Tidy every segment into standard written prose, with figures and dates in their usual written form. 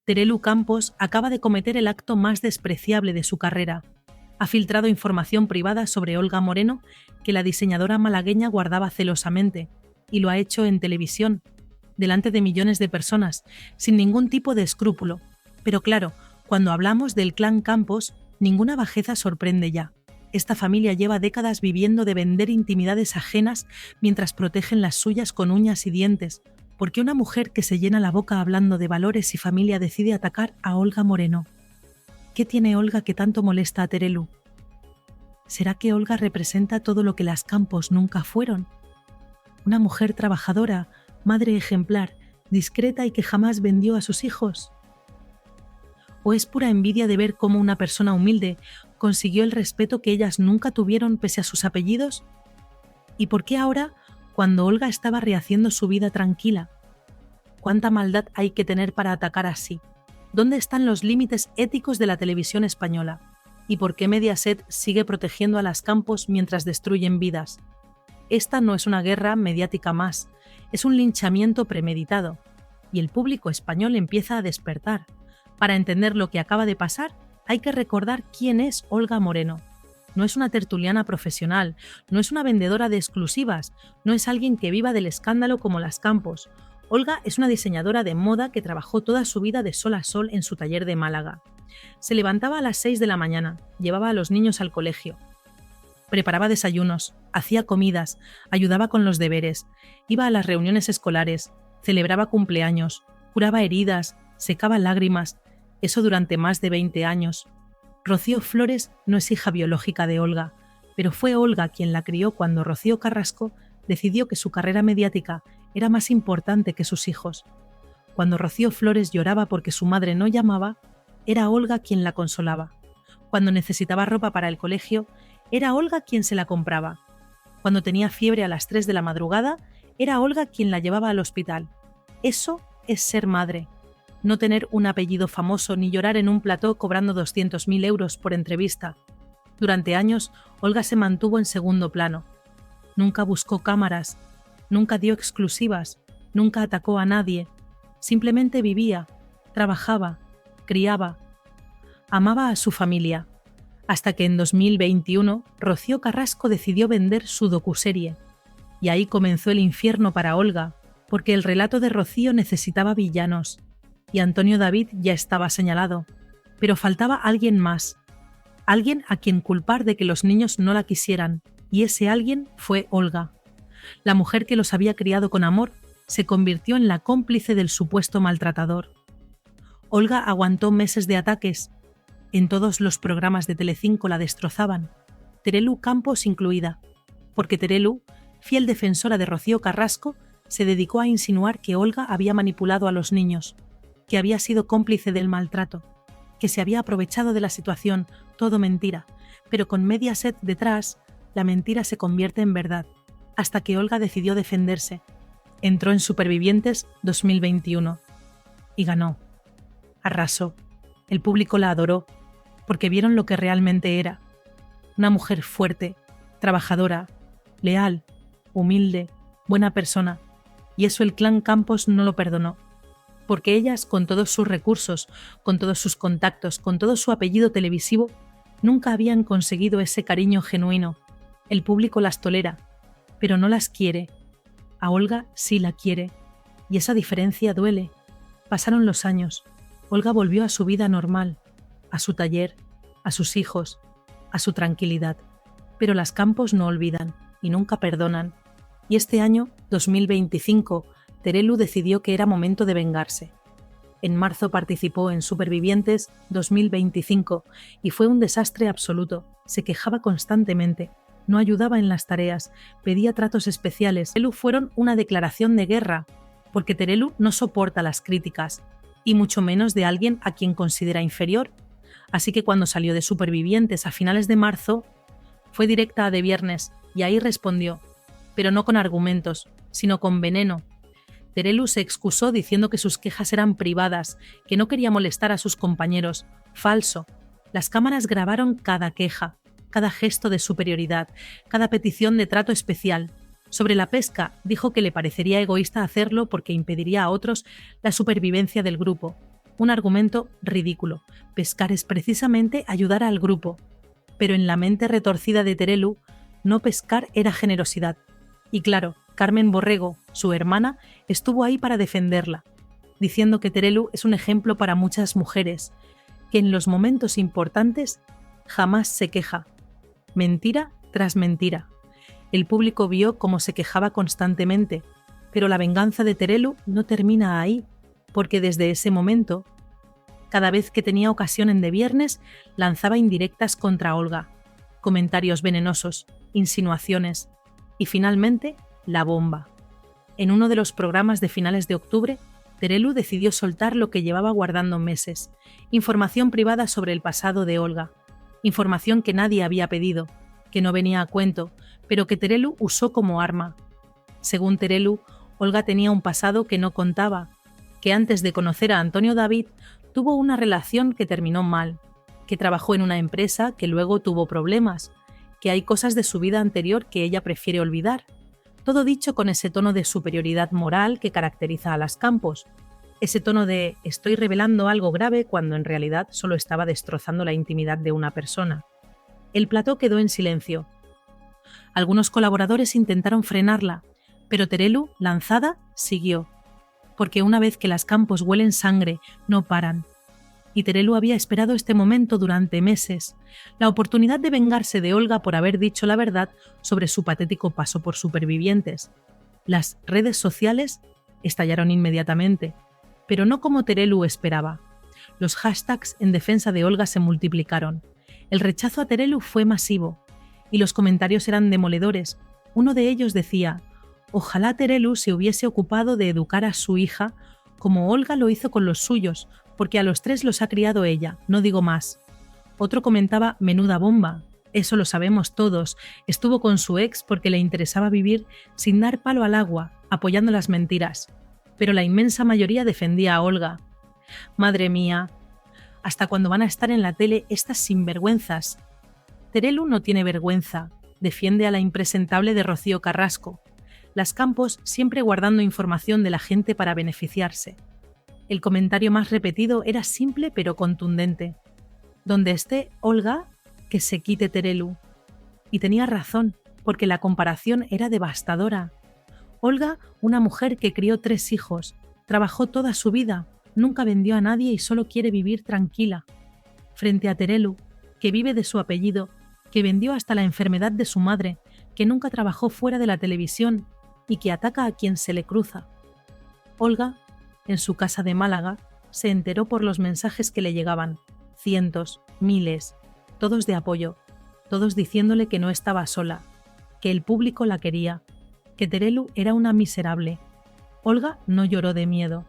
Terelu Campos acaba de cometer el acto más despreciable de su carrera. Ha filtrado información privada sobre Olga Moreno que la diseñadora malagueña guardaba celosamente, y lo ha hecho en televisión, delante de millones de personas, sin ningún tipo de escrúpulo. Pero claro, cuando hablamos del clan Campos, ninguna bajeza sorprende ya. Esta familia lleva décadas viviendo de vender intimidades ajenas mientras protegen las suyas con uñas y dientes. ¿Por qué una mujer que se llena la boca hablando de valores y familia decide atacar a Olga Moreno? ¿Qué tiene Olga que tanto molesta a Terelu? ¿Será que Olga representa todo lo que las Campos nunca fueron? Una mujer trabajadora, madre ejemplar, discreta y que jamás vendió a sus hijos. ¿O es pura envidia de ver cómo una persona humilde consiguió el respeto que ellas nunca tuvieron pese a sus apellidos? ¿Y por qué ahora, cuando Olga estaba rehaciendo su vida tranquila? ¿Cuánta maldad hay que tener para atacar así? ¿Dónde están los límites éticos de la televisión española? ¿Y por qué Mediaset sigue protegiendo a las Campos mientras destruyen vidas? Esta no es una guerra mediática más, es un linchamiento premeditado. Y el público español empieza a despertar. Para entender lo que acaba de pasar, hay que recordar quién es Olga Moreno. No es una tertuliana profesional, no es una vendedora de exclusivas, no es alguien que viva del escándalo como las Campos. Olga es una diseñadora de moda que trabajó toda su vida de sol a sol en su taller de Málaga. Se levantaba a las 6 de la mañana, llevaba a los niños al colegio. Preparaba desayunos, hacía comidas, ayudaba con los deberes, iba a las reuniones escolares, celebraba cumpleaños, curaba heridas, secaba lágrimas, eso durante más de 20 años. Rocío Flores no es hija biológica de Olga, pero fue Olga quien la crió cuando Rocío Carrasco decidió que su carrera mediática era más importante que sus hijos. Cuando Rocío Flores lloraba porque su madre no llamaba, era Olga quien la consolaba. Cuando necesitaba ropa para el colegio, era Olga quien se la compraba. Cuando tenía fiebre a las 3 de la madrugada, era Olga quien la llevaba al hospital. Eso es ser madre. No tener un apellido famoso ni llorar en un plató cobrando 200.000 euros por entrevista. Durante años, Olga se mantuvo en segundo plano. Nunca buscó cámaras, nunca dio exclusivas, nunca atacó a nadie. Simplemente vivía, trabajaba, criaba, amaba a su familia. Hasta que en 2021 Rocío Carrasco decidió vender su docuserie. Y ahí comenzó el infierno para Olga, porque el relato de Rocío necesitaba villanos. Y Antonio David ya estaba señalado. Pero faltaba alguien más. Alguien a quien culpar de que los niños no la quisieran. Y ese alguien fue Olga. La mujer que los había criado con amor se convirtió en la cómplice del supuesto maltratador. Olga aguantó meses de ataques. En todos los programas de Telecinco la destrozaban, Terelu Campos incluida, porque Terelu, fiel defensora de Rocío Carrasco, se dedicó a insinuar que Olga había manipulado a los niños, que había sido cómplice del maltrato, que se había aprovechado de la situación, todo mentira, pero con Mediaset detrás, la mentira se convierte en verdad, hasta que Olga decidió defenderse. Entró en Supervivientes 2021 y ganó. Arrasó. El público la adoró, porque vieron lo que realmente era. Una mujer fuerte, trabajadora, leal, humilde, buena persona. Y eso el clan Campos no lo perdonó. Porque ellas, con todos sus recursos, con todos sus contactos, con todo su apellido televisivo, nunca habían conseguido ese cariño genuino. El público las tolera, pero no las quiere. A Olga sí la quiere. Y esa diferencia duele. Pasaron los años. Olga volvió a su vida normal, a su taller, a sus hijos, a su tranquilidad. Pero las Campos no olvidan y nunca perdonan. Y este año, 2025, Terelu decidió que era momento de vengarse. En marzo participó en Supervivientes 2025 y fue un desastre absoluto. Se quejaba constantemente, no ayudaba en las tareas, pedía tratos especiales. Terelu fueron una declaración de guerra, porque Terelu no soporta las críticas, y mucho menos de alguien a quien considera inferior. Así que cuando salió de Supervivientes a finales de marzo, fue directa a De Viernes y ahí respondió, pero no con argumentos, sino con veneno. Terelu se excusó diciendo que sus quejas eran privadas, que no quería molestar a sus compañeros. Falso. Las cámaras grabaron cada queja, cada gesto de superioridad, cada petición de trato especial. Sobre la pesca, dijo que le parecería egoísta hacerlo porque impediría a otros la supervivencia del grupo. Un argumento ridículo. Pescar es precisamente ayudar al grupo. Pero en la mente retorcida de Terelu, no pescar era generosidad. Y claro, Carmen Borrego, su hermana, estuvo ahí para defenderla, diciendo que Terelu es un ejemplo para muchas mujeres, que en los momentos importantes jamás se queja. Mentira tras mentira. El público vio cómo se quejaba constantemente, pero la venganza de Terelu no termina ahí, porque desde ese momento, cada vez que tenía ocasión en De Viernes, lanzaba indirectas contra Olga, comentarios venenosos, insinuaciones y finalmente la bomba. En uno de los programas de finales de octubre, Terelu decidió soltar lo que llevaba guardando meses, información privada sobre el pasado de Olga, información que nadie había pedido, que no venía a cuento, pero que Terelu usó como arma. Según Terelu, Olga tenía un pasado que no contaba, que antes de conocer a Antonio David tuvo una relación que terminó mal, que trabajó en una empresa que luego tuvo problemas, que hay cosas de su vida anterior que ella prefiere olvidar. Todo dicho con ese tono de superioridad moral que caracteriza a las Campos, ese tono de estoy revelando algo grave cuando en realidad solo estaba destrozando la intimidad de una persona. El plató quedó en silencio. Algunos colaboradores intentaron frenarla, pero Terelu, lanzada, siguió. Porque una vez que las Campos huelen sangre, no paran. Y Terelu había esperado este momento durante meses, la oportunidad de vengarse de Olga por haber dicho la verdad sobre su patético paso por Supervivientes. Las redes sociales estallaron inmediatamente, pero no como Terelu esperaba. Los hashtags en defensa de Olga se multiplicaron. El rechazo a Terelu fue masivo, y los comentarios eran demoledores. Uno de ellos decía: ojalá Terelu se hubiese ocupado de educar a su hija como Olga lo hizo con los suyos, porque a los 3 los ha criado ella, no digo más. Otro comentaba: menuda bomba, eso lo sabemos todos, estuvo con su ex porque le interesaba vivir sin dar palo al agua, apoyando las mentiras. Pero la inmensa mayoría defendía a Olga. Madre mía, ¿hasta cuándo van a estar en la tele estas sinvergüenzas? Terelu no tiene vergüenza, defiende a la impresentable de Rocío Carrasco. Las Campos siempre guardando información de la gente para beneficiarse. El comentario más repetido era simple pero contundente. Donde esté Olga, que se quite Terelu. Y tenía razón, porque la comparación era devastadora. Olga, una mujer que crió 3 hijos, trabajó toda su vida, nunca vendió a nadie y solo quiere vivir tranquila. Frente a Terelu, que vive de su apellido, que vendió hasta la enfermedad de su madre, que nunca trabajó fuera de la televisión y que ataca a quien se le cruza. Olga, en su casa de Málaga, se enteró por los mensajes que le llegaban, cientos, miles, todos de apoyo, todos diciéndole que no estaba sola, que el público la quería, que Terelu era una miserable. Olga no lloró de miedo.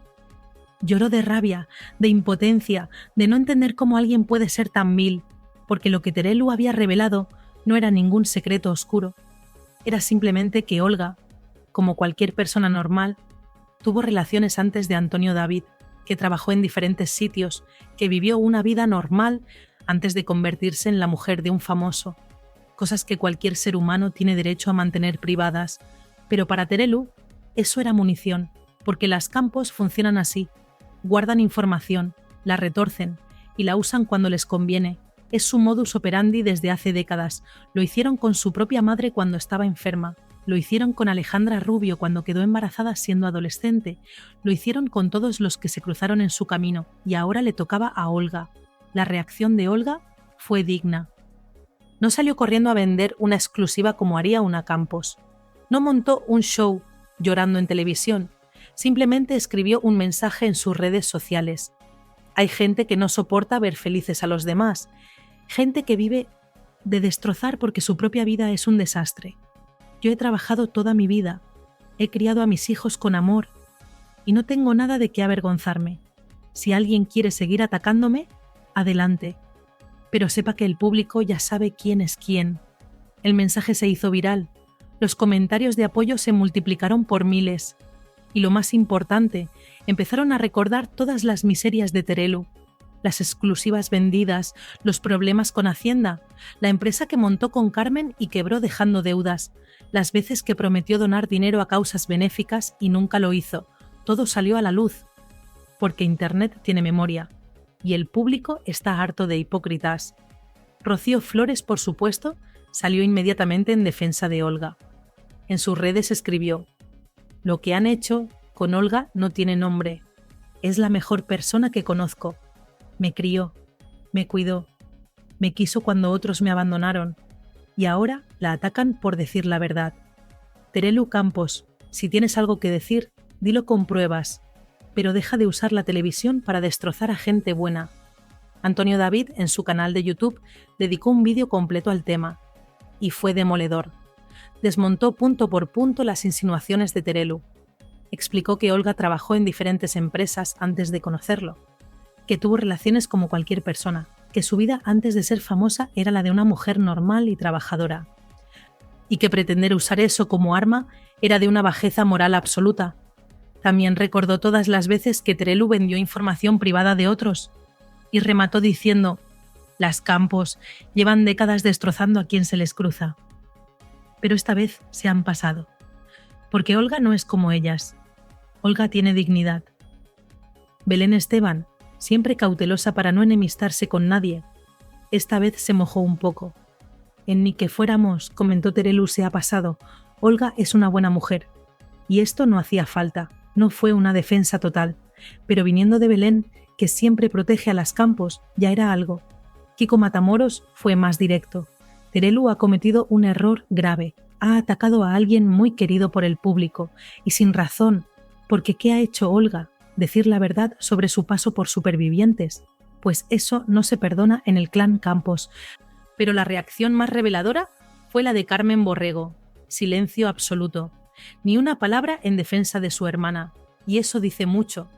Lloró de rabia, de impotencia, de no entender cómo alguien puede ser tan vil, porque lo que Terelu había revelado no era ningún secreto oscuro. Era simplemente que Olga, como cualquier persona normal, tuvo relaciones antes de Antonio David, que trabajó en diferentes sitios, que vivió una vida normal antes de convertirse en la mujer de un famoso. Cosas que cualquier ser humano tiene derecho a mantener privadas. Pero para Terelu, eso era munición, porque las Campos funcionan así. Guardan información, la retorcen y la usan cuando les conviene. Es su modus operandi desde hace décadas. Lo hicieron con su propia madre cuando estaba enferma. Lo hicieron con Alejandra Rubio cuando quedó embarazada siendo adolescente. Lo hicieron con todos los que se cruzaron en su camino. Y ahora le tocaba a Olga. La reacción de Olga fue digna. No salió corriendo a vender una exclusiva como haría una Campos. No montó un show llorando en televisión. Simplemente escribió un mensaje en sus redes sociales. Hay gente que no soporta ver felices a los demás. Gente que vive de destrozar porque su propia vida es un desastre. Yo he trabajado toda mi vida. He criado a mis hijos con amor. Y no tengo nada de qué avergonzarme. Si alguien quiere seguir atacándome, adelante. Pero sepa que el público ya sabe quién es quién. El mensaje se hizo viral. Los comentarios de apoyo se multiplicaron por miles. Y lo más importante, empezaron a recordar todas las miserias de Terelu, las exclusivas vendidas, los problemas con Hacienda, la empresa que montó con Carmen y quebró dejando deudas, las veces que prometió donar dinero a causas benéficas y nunca lo hizo. Todo salió a la luz. porque Internet tiene memoria y el público está harto de hipócritas. Rocío Flores, por supuesto, salió inmediatamente en defensa de Olga. En sus redes escribió: «Lo que han hecho con Olga no tiene nombre. Es la mejor persona que conozco. Me crió, me cuidó, me quiso cuando otros me abandonaron, y ahora la atacan por decir la verdad. Terelu Campos, si tienes algo que decir, dilo con pruebas, pero deja de usar la televisión para destrozar a gente buena». Antonio David, en su canal de YouTube, dedicó un vídeo completo al tema, y fue demoledor. Desmontó punto por punto las insinuaciones de Terelu. Explicó que Olga trabajó en diferentes empresas antes de conocerlo, que tuvo relaciones como cualquier persona, que su vida antes de ser famosa era la de una mujer normal y trabajadora, y que pretender usar eso como arma era de una bajeza moral absoluta. También recordó todas las veces que Terelu vendió información privada de otros, y remató diciendo: «Las Campos llevan décadas destrozando a quien se les cruza». Pero esta vez se han pasado, porque Olga no es como ellas. Olga tiene dignidad. Belén Esteban, siempre cautelosa para no enemistarse con nadie, esta vez se mojó un poco. «En Ni que fuéramos», comentó Terelu, «se ha pasado. Olga es una buena mujer». Y esto no hacía falta, no fue una defensa total, pero viniendo de Belén, que siempre protege a las Campos, ya era algo. Kiko Matamoros fue más directo. Terelu ha cometido un error grave, ha atacado a alguien muy querido por el público, y sin razón, porque ¿qué ha hecho Olga? Decir la verdad sobre su paso por Supervivientes. Pues eso no se perdona en el clan Campos. Pero la reacción más reveladora fue la de Carmen Borrego. Silencio absoluto. Ni una palabra en defensa de su hermana. Y eso dice mucho,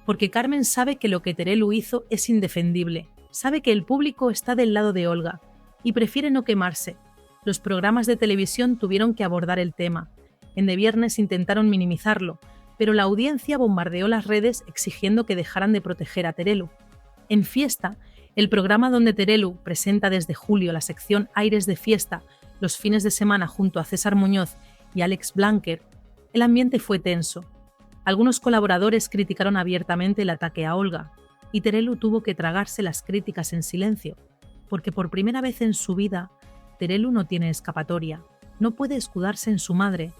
porque Carmen sabe que lo que Terelu hizo es indefendible. Sabe que el público está del lado de Olga y prefiere no quemarse. Los programas de televisión tuvieron que abordar el tema. En De Viernes intentaron minimizarlo, pero la audiencia bombardeó las redes exigiendo que dejaran de proteger a Terelu. En Fiesta, el programa donde Terelu presenta desde julio la sección Aires de Fiesta los fines de semana junto a César Muñoz y Alex Blanquer, el ambiente fue tenso. Algunos colaboradores criticaron abiertamente el ataque a Olga, y Terelu tuvo que tragarse las críticas en silencio, porque por primera vez en su vida, Terelu no tiene escapatoria, no puede escudarse en su madre,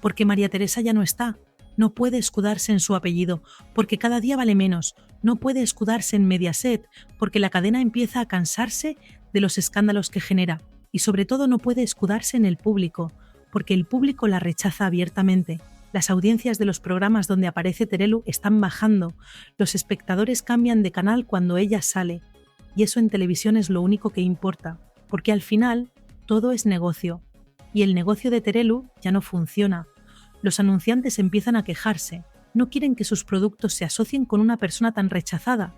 porque María Teresa ya no está, no puede escudarse en su apellido, porque cada día vale menos, no puede escudarse en Mediaset, porque la cadena empieza a cansarse de los escándalos que genera, y sobre todo no puede escudarse en el público, porque el público la rechaza abiertamente. Las audiencias de los programas donde aparece Terelu están bajando, los espectadores cambian de canal cuando ella sale, y eso en televisión es lo único que importa, porque al final todo es negocio, y el negocio de Terelu ya no funciona. Los anunciantes empiezan a quejarse, no quieren que sus productos se asocien con una persona tan rechazada,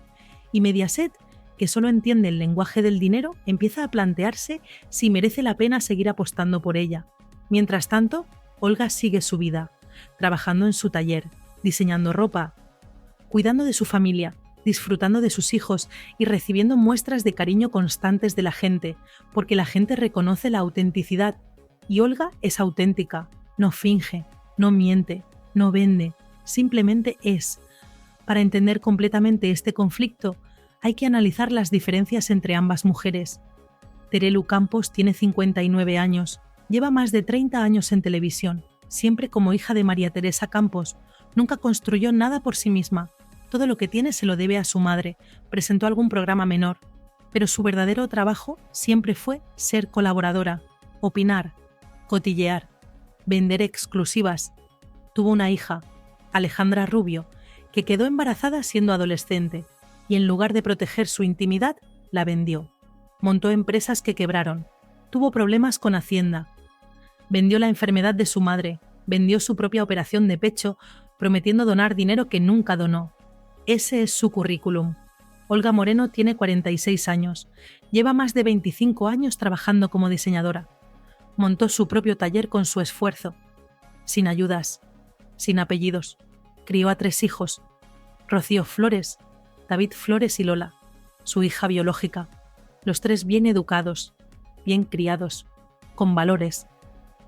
y Mediaset, que solo entiende el lenguaje del dinero, empieza a plantearse si merece la pena seguir apostando por ella. Mientras tanto, Olga sigue su vida, trabajando en su taller, diseñando ropa, cuidando de su familia, disfrutando de sus hijos y recibiendo muestras de cariño constantes de la gente, porque la gente reconoce la autenticidad, y Olga es auténtica, no finge, no miente, no vende, simplemente es. Para entender completamente este conflicto, hay que analizar las diferencias entre ambas mujeres. Terelu Campos tiene 59 años, lleva más de 30 años en televisión, siempre como hija de María Teresa Campos, nunca construyó nada por sí misma, todo lo que tiene se lo debe a su madre, presentó algún programa menor, pero su verdadero trabajo siempre fue ser colaboradora, opinar, cotillear, vender exclusivas. Tuvo una hija, Alejandra Rubio, que quedó embarazada siendo adolescente, y en lugar de proteger su intimidad, la vendió. Montó empresas que quebraron, tuvo problemas con Hacienda, vendió la enfermedad de su madre, vendió su propia operación de pecho, prometiendo donar dinero que nunca donó. Ese es su currículum. Olga Moreno tiene 46 años, lleva más de 25 años trabajando como diseñadora. Montó su propio taller con su esfuerzo, sin ayudas, sin apellidos. Crió a 3 hijos, Rocío Flores, David Flores y Lola, su hija biológica. Los 3 bien educados, bien criados, con valores.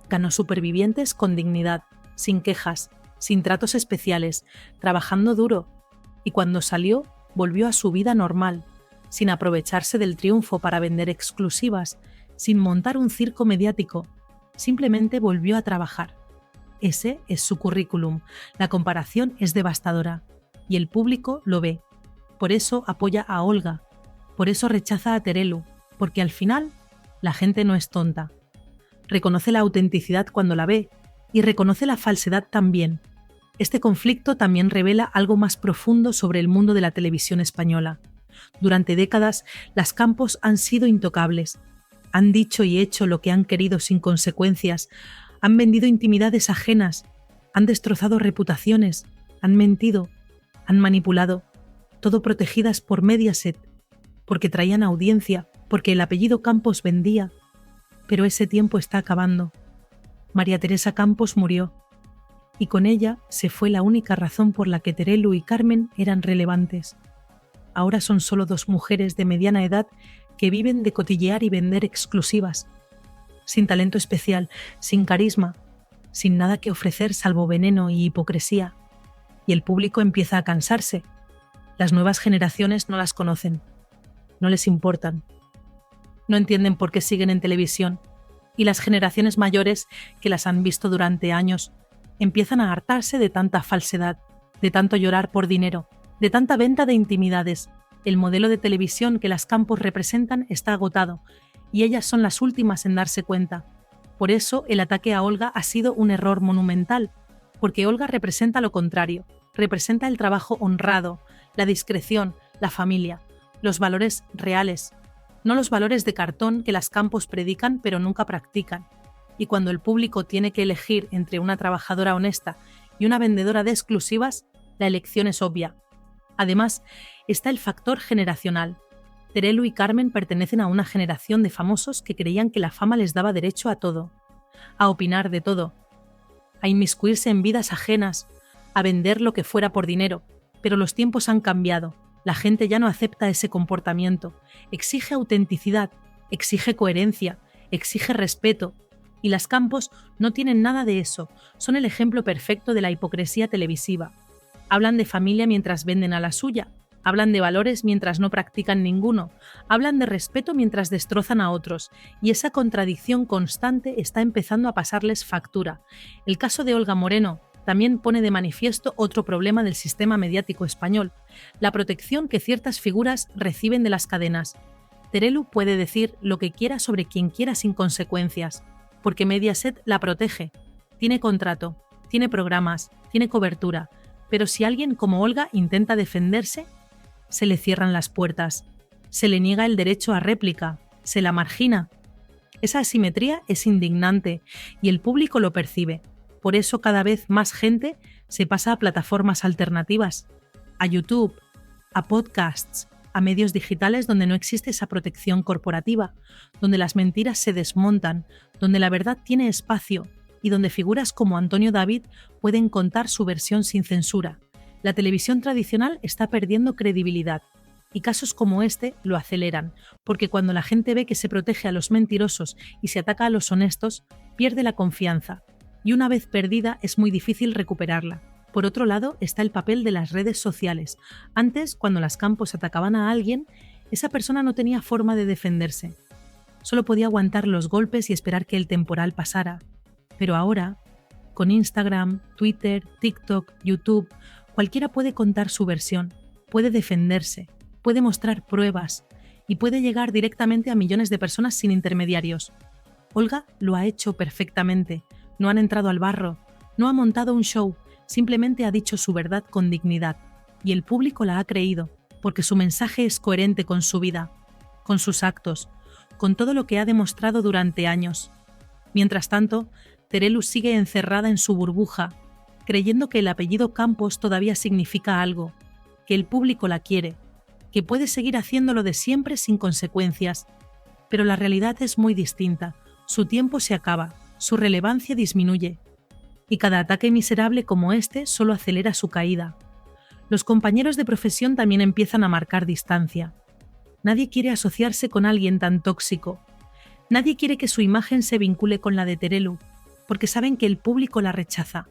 Ganó Supervivientes con dignidad, sin quejas, sin tratos especiales, trabajando duro, y cuando salió volvió a su vida normal, sin aprovecharse del triunfo para vender exclusivas, sin montar un circo mediático, simplemente volvió a trabajar. Ese es su currículum, la comparación es devastadora, y el público lo ve. Por eso apoya a Olga, por eso rechaza a Terelu, porque al final la gente no es tonta. Reconoce la autenticidad cuando la ve, y reconoce la falsedad también. Este conflicto también revela algo más profundo sobre el mundo de la televisión española. Durante décadas, las Campos han sido intocables. Han dicho y hecho lo que han querido sin consecuencias, han vendido intimidades ajenas, han destrozado reputaciones, han mentido, han manipulado, todo protegidas por Mediaset, porque traían audiencia, porque el apellido Campos vendía. Pero ese tiempo está acabando. María Teresa Campos murió, y con ella se fue la única razón por la que Terelu y Carmen eran relevantes. Ahora son solo dos mujeres de mediana edad que viven de cotillear y vender exclusivas, sin talento especial, sin carisma, sin nada que ofrecer salvo veneno y hipocresía. Y el público empieza a cansarse. Las nuevas generaciones no las conocen, no les importan. No entienden por qué siguen en televisión, y las generaciones mayores, que las han visto durante años, empiezan a hartarse de tanta falsedad, de tanto llorar por dinero, de tanta venta de intimidades. El modelo de televisión que las Campos representan está agotado, y ellas son las últimas en darse cuenta. Por eso el ataque a Olga ha sido un error monumental, porque Olga representa lo contrario, representa el trabajo honrado, la discreción, la familia, los valores reales, no los valores de cartón que las Campos predican pero nunca practican. Y cuando el público tiene que elegir entre una trabajadora honesta y una vendedora de exclusivas, la elección es obvia. Además, está el factor generacional. Terelu y Carmen pertenecen a una generación de famosos que creían que la fama les daba derecho a todo, a opinar de todo, a inmiscuirse en vidas ajenas, a vender lo que fuera por dinero. Pero los tiempos han cambiado. La gente ya no acepta ese comportamiento. Exige autenticidad, exige coherencia, exige respeto. Y las Campos no tienen nada de eso. Son el ejemplo perfecto de la hipocresía televisiva. Hablan de familia mientras venden a la suya. Hablan de valores mientras no practican ninguno. Hablan de respeto mientras destrozan a otros. Y esa contradicción constante está empezando a pasarles factura. El caso de Olga Moreno también pone de manifiesto otro problema del sistema mediático español, la protección que ciertas figuras reciben de las cadenas. Terelu puede decir lo que quiera sobre quien quiera sin consecuencias, porque Mediaset la protege. Tiene contrato, tiene programas, tiene cobertura, pero si alguien como Olga intenta defenderse, se le cierran las puertas, se le niega el derecho a réplica, se la margina. Esa asimetría es indignante y el público lo percibe. Por eso cada vez más gente se pasa a plataformas alternativas, a YouTube, a podcasts, a medios digitales donde no existe esa protección corporativa, donde las mentiras se desmontan, donde la verdad tiene espacio y donde figuras como Antonio David pueden contar su versión sin censura. La televisión tradicional está perdiendo credibilidad y casos como este lo aceleran, porque cuando la gente ve que se protege a los mentirosos y se ataca a los honestos, pierde la confianza. Y una vez perdida es muy difícil recuperarla. Por otro lado está el papel de las redes sociales. Antes, cuando las Campos atacaban a alguien, esa persona no tenía forma de defenderse. Solo podía aguantar los golpes y esperar que el temporal pasara. Pero ahora, con Instagram, Twitter, TikTok, YouTube, cualquiera puede contar su versión, puede defenderse, puede mostrar pruebas y puede llegar directamente a millones de personas sin intermediarios. Olga lo ha hecho perfectamente. No han entrado al barro, no ha montado un show, simplemente ha dicho su verdad con dignidad. Y el público la ha creído, porque su mensaje es coherente con su vida, con sus actos, con todo lo que ha demostrado durante años. Mientras tanto, Terelu sigue encerrada en su burbuja, creyendo que el apellido Campos todavía significa algo, que el público la quiere, que puede seguir haciéndolo de siempre sin consecuencias. Pero la realidad es muy distinta, su tiempo se acaba. Su relevancia disminuye, y cada ataque miserable como este solo acelera su caída. Los compañeros de profesión también empiezan a marcar distancia. Nadie quiere asociarse con alguien tan tóxico. Nadie quiere que su imagen se vincule con la de Terelu, porque saben que el público la rechaza.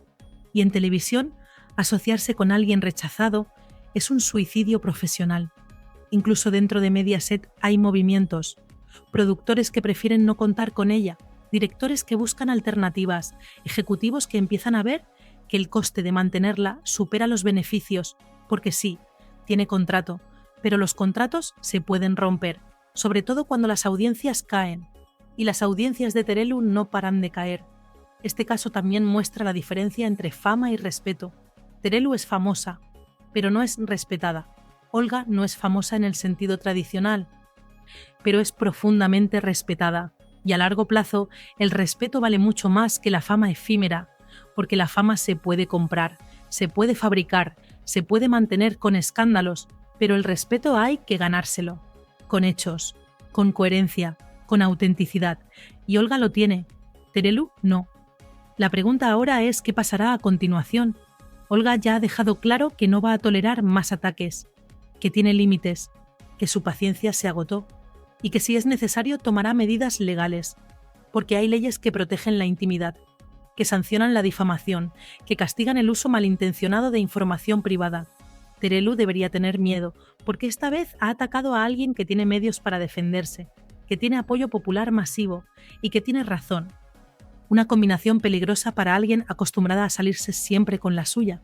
Y en televisión, asociarse con alguien rechazado Es un suicidio profesional. Incluso dentro de Mediaset hay movimientos, productores que prefieren no contar con ella, directores que buscan alternativas, ejecutivos que empiezan a ver que el coste de mantenerla supera los beneficios, porque sí, tiene contrato, pero los contratos se pueden romper, sobre todo cuando las audiencias caen, y las audiencias de Terelu no paran de caer. Este caso también muestra la diferencia entre fama y respeto. Terelu es famosa, pero no es respetada. Olga no es famosa en el sentido tradicional, pero es profundamente respetada, y a largo plazo el respeto vale mucho más que la fama efímera, porque la fama se puede comprar, se puede fabricar, se puede mantener con escándalos, pero el respeto hay que ganárselo, con hechos, con coherencia, con autenticidad, y Olga lo tiene, Terelu no. La pregunta ahora es qué pasará a continuación. Olga ya ha dejado claro que no va a tolerar más ataques, que tiene límites, que su paciencia se agotó y que si es necesario tomará medidas legales, porque hay leyes que protegen la intimidad, que sancionan la difamación, que castigan el uso malintencionado de información privada. Terelu debería tener miedo, porque esta vez ha atacado a alguien que tiene medios para defenderse, que tiene apoyo popular masivo y que tiene razón. Una combinación peligrosa para alguien acostumbrada a salirse siempre con la suya.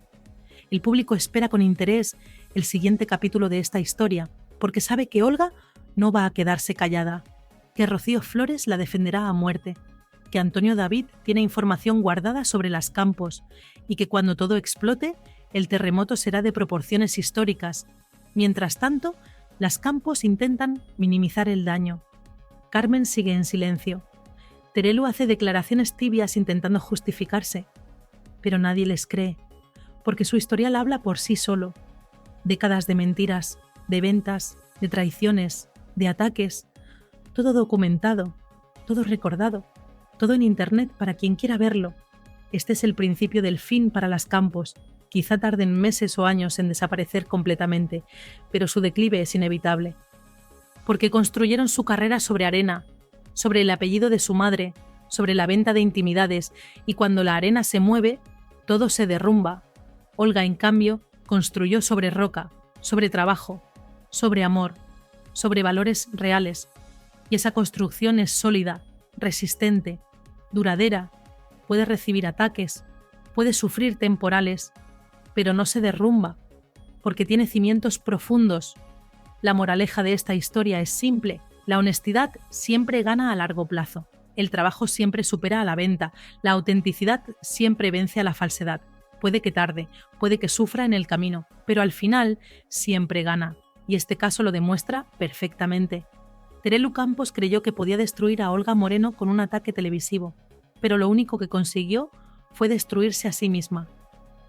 El público espera con interés el siguiente capítulo de esta historia, porque sabe que Olga no va a quedarse callada, que Rocío Flores la defenderá a muerte, que Antonio David tiene información guardada sobre las Campos y que cuando todo explote, el terremoto será de proporciones históricas. Mientras tanto, las Campos intentan minimizar el daño. Carmen sigue en silencio. Terelu hace declaraciones tibias intentando justificarse, pero nadie les cree, porque su historial habla por sí solo. Décadas de mentiras, de ventas, de traiciones, de ataques, todo documentado, todo recordado, todo en internet para quien quiera verlo. Este es el principio del fin para las Campos. Quizá tarden meses o años en desaparecer completamente, pero su declive es inevitable. Porque construyeron su carrera sobre arena, sobre el apellido de su madre, sobre la venta de intimidades, y cuando la arena se mueve, todo se derrumba. Olga, en cambio, construyó sobre roca, sobre trabajo, sobre amor, sobre valores reales, y esa construcción es sólida, resistente, duradera, puede recibir ataques, puede sufrir temporales, pero no se derrumba, porque tiene cimientos profundos. La moraleja de esta historia es simple: la honestidad siempre gana a largo plazo, el trabajo siempre supera a la venta, la autenticidad siempre vence a la falsedad. Puede que tarde, puede que sufra en el camino, pero al final siempre gana, y este caso lo demuestra perfectamente. Terelu Campos creyó que podía destruir a Olga Moreno con un ataque televisivo, pero lo único que consiguió fue destruirse a sí misma.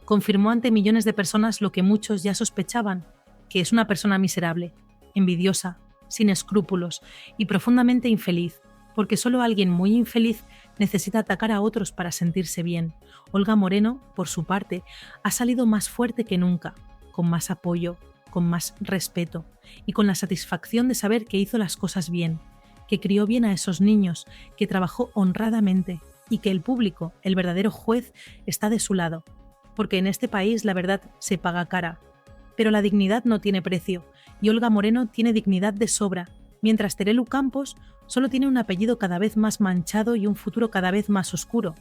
Confirmó ante millones de personas lo que muchos ya sospechaban, que es una persona miserable, envidiosa, sin escrúpulos y profundamente infeliz, porque solo alguien muy infeliz necesita atacar a otros para sentirse bien. Olga Moreno, por su parte, ha salido más fuerte que nunca, con más apoyo, con más respeto y con la satisfacción de saber que hizo las cosas bien, que crió bien a esos niños, que trabajó honradamente y que el público, el verdadero juez, está de su lado, porque en este país la verdad se paga cara. Pero la dignidad no tiene precio, y Olga Moreno tiene dignidad de sobra, mientras Terelu Campos solo tiene un apellido cada vez más manchado y un futuro cada vez más oscuro.